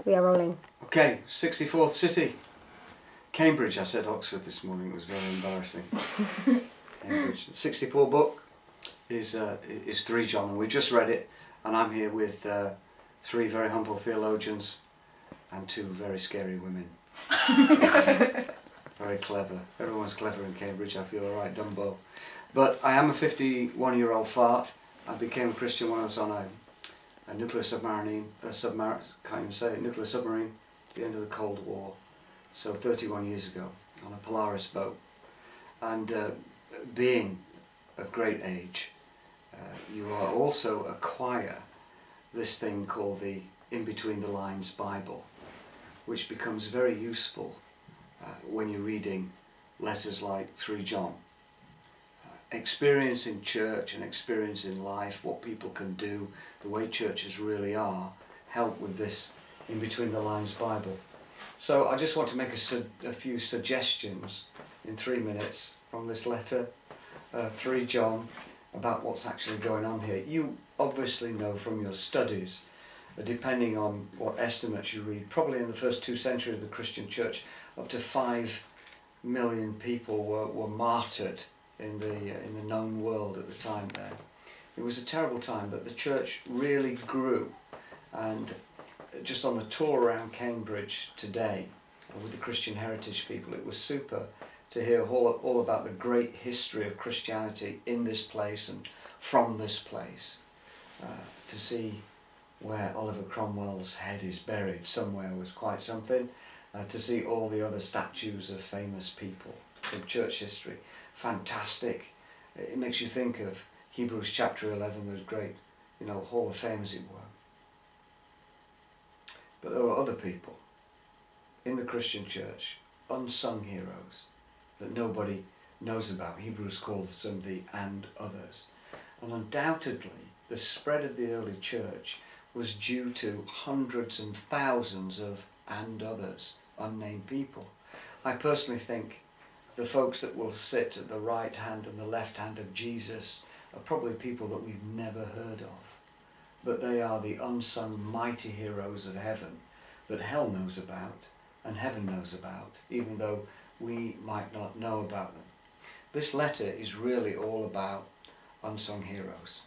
We are rolling. Okay, 64th city. Cambridge, I said Oxford this morning, it was very embarrassing. Cambridge. The 64 book is 3 John, and we just read it, and I'm here with 3 very humble theologians and 2 very scary women. Very clever. Everyone's clever in Cambridge, I feel alright, Dumbo. But I am a 51-year-old fart. I became a Christian when I was on a nuclear submarine, can't even say it, nuclear submarine, at the end of the Cold War. So 31 years ago, on a Polaris boat. And being of great age, you are also acquire this thing called the In Between the Lines Bible, which becomes very useful when you're reading letters like 3 John. Experience in church and experience in life, what people can do, the way churches really are, help with this In Between the Lines Bible. So I just want to make a few suggestions in 3 minutes from this letter, 3 John, about what's actually going on here. You obviously know from your studies, depending on what estimates you read, probably in the first 2 centuries of the Christian church, up to 5 million people were martyred in the known world at the time there. It was a terrible time, but the church really grew. And just on the tour around Cambridge today, with the Christian heritage people, it was super to hear all about the great history of Christianity in this place and from this place. To see where Oliver Cromwell's head is buried somewhere was quite something. To see all the other statues of famous people from church history, fantastic. It makes you think of Hebrews chapter 11, those great, Hall of Fame as it were. But there are other people in the Christian church, unsung heroes, that nobody knows about. Hebrews calls them the and others. And undoubtedly, the spread of the early church was due to hundreds and thousands of and others, unnamed people. I personally think the folks that will sit at the right hand and the left hand of Jesus are probably people that we've never heard of. But they are the unsung mighty heroes of heaven that hell knows about and heaven knows about, even though we might not know about them. This letter is really all about unsung heroes.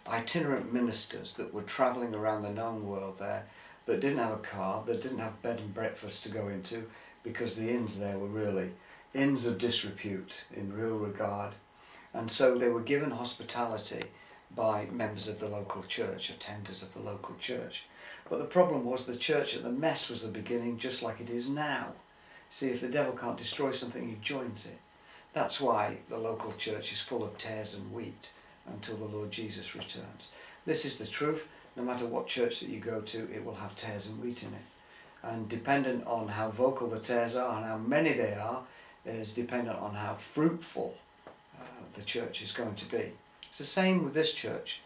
Itinerant ministers that were travelling around the known world there, that didn't have a car, that didn't have bed and breakfast to go into, because the inns there were really inns of disrepute in real regard. And so they were given hospitality by members of the local church, attenders of the local church. But the problem was the church at the mess was the beginning, just like it is now. See, if the devil can't destroy something, he joins it. That's why the local church is full of tares and wheat until the Lord Jesus returns. This is the truth. No matter what church that you go to, it will have tares and wheat in it. And dependent on how vocal the tares are and how many they are, is dependent on how fruitful the church is going to be. It's the same with this church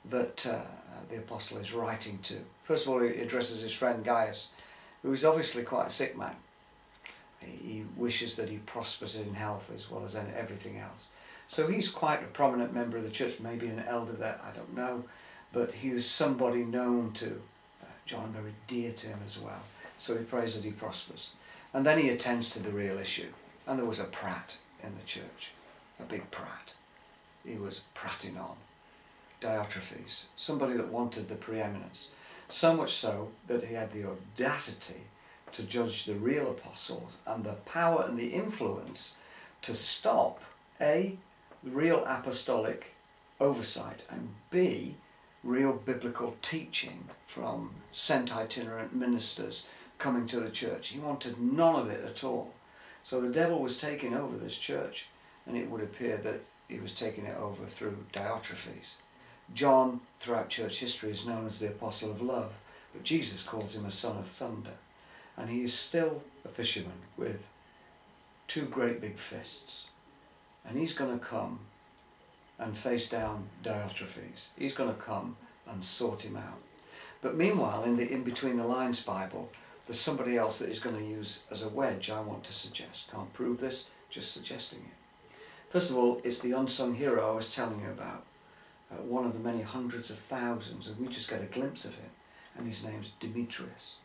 that the apostle is writing to. First of all, he addresses his friend Gaius, who is obviously quite a sick man. He wishes that he prospers in health as well as in everything else. So he's quite a prominent member of the church, maybe an elder there, I don't know, but he was somebody known to John, very dear to him as well. So he prays that he prospers. And then he attends to the real issue. And there was a prat in the church, a big prat. He was prating on. Diotrephes, somebody that wanted the preeminence. So much so that he had the audacity to judge the real apostles and the power and the influence to stop A, real apostolic oversight, and B, real biblical teaching from sent itinerant ministers coming to the church. He wanted none of it at all. So the devil was taking over this church, and it would appear that he was taking it over through Diotrephes. John, throughout church history, is known as the apostle of love, but Jesus calls him a son of thunder. And he is still a fisherman with 2 great big fists. And he's going to come and face down Diotrephes. He's going to come and sort him out. But meanwhile, in the In Between the Lines Bible, there's somebody else that he's going to use as a wedge, I want to suggest. Can't prove this, just suggesting it. First of all, it's the unsung hero I was telling you about. One of the many hundreds of thousands, and we just get a glimpse of him. And his name's Demetrius.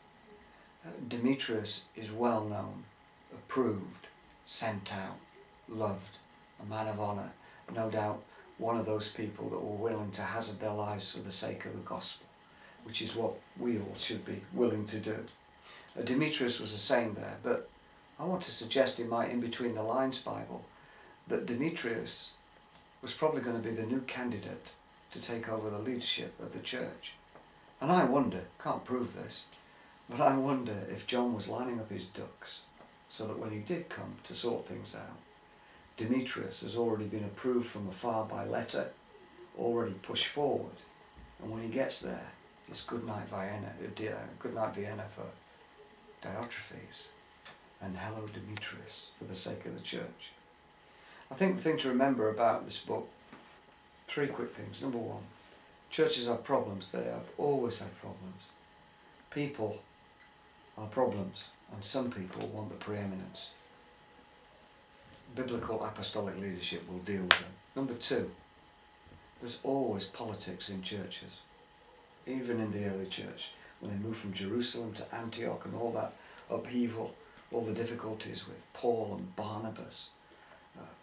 Demetrius is well known, approved, sent out, loved, a man of honour, no doubt one of those people that were willing to hazard their lives for the sake of the gospel, which is what we all should be willing to do. Demetrius was a saint there, but I want to suggest in my In Between the Lines Bible that Demetrius was probably going to be the new candidate to take over the leadership of the church. And I wonder, can't prove this, but I wonder if John was lining up his ducks so that when he did come to sort things out, Demetrius has already been approved from afar by letter, already pushed forward, and when he gets there, it's good night Vienna for Diotrephes, and hello Demetrius for the sake of the church. I think the thing to remember about this book, 3 quick things. Number 1, churches have problems. They have always had problems. People are problems, and some people want the preeminence. Biblical apostolic leadership will deal with them. Number 2, there's always politics in churches, even in the early church, when they moved from Jerusalem to Antioch and all that upheaval, all the difficulties with Paul and Barnabas,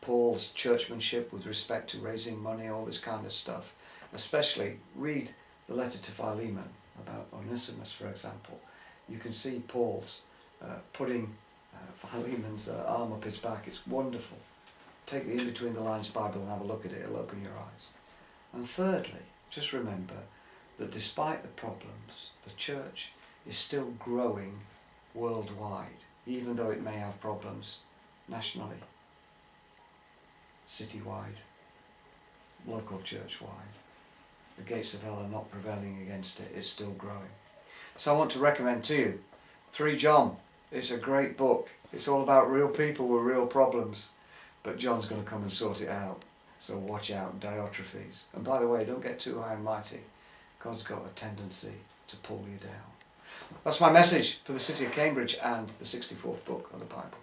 Paul's churchmanship with respect to raising money, all this kind of stuff. Especially read the letter to Philemon about Onesimus, for example. You can see Paul's putting Philemon's arm up his back. It's wonderful. Take the In Between the Lines Bible and have a look at it. It'll open your eyes. And thirdly, just remember that despite the problems, the church is still growing worldwide, even though it may have problems nationally, citywide, local church-wide. The gates of hell are not prevailing against it. It's still growing. So I want to recommend to you 3 John. It's a great book. It's all about real people with real problems. But John's going to come and sort it out. So watch out, Diotrephes. And by the way, don't get too high and mighty. God's got a tendency to pull you down. That's my message for the city of Cambridge and the 64th book of the Bible.